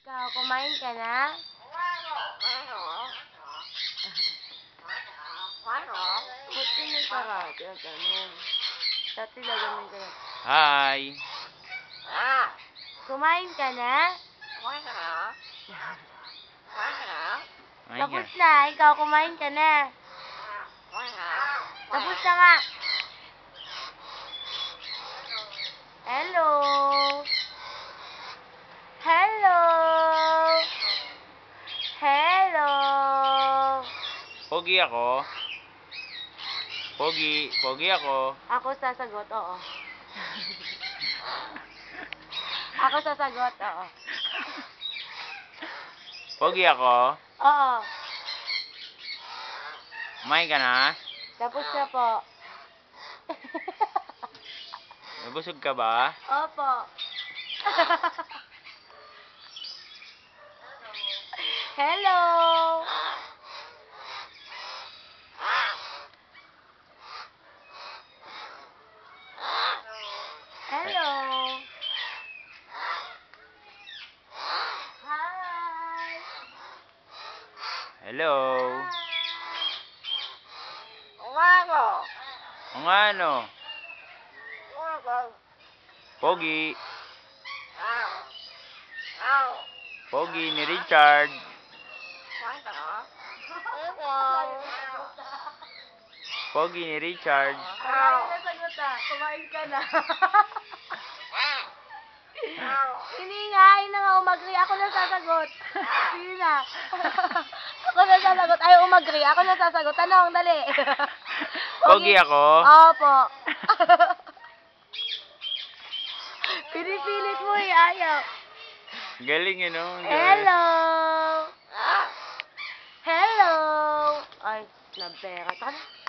Ikaw, kumain ka na? Ba't ganyan ka ka? Tinatanong. Dati lagamin ka na. Hi! Kumain ka na? Ay, Tapos na. Ikaw, kumain ka na. Tapos na nga. Hello? Hello? Hello? Pogi ako. Pogi ako. Ako sasagot, oo. Ako sasagot, oo. Pogi ako. Oo. Kumain ka na? Tapos na po. Nabusog ka ba? Opo. Hello? Hello? Hi! Hello? Hi! Ang ano? Pogi. Pogi ni Richard. Pogi ni Richard. Wala na sagot ah. Kumain ka na. Hindi nga, na nga umagri. Ako na sasagot. Sige na. Ako na sasagot. Ayaw umagri. Ako na sasagot. Tanong, dali. Pogi ako. Opo. Pinipilit mo eh. Ayaw. Galing yun, no? Hello. Hello. Ay, nabera. Taka na.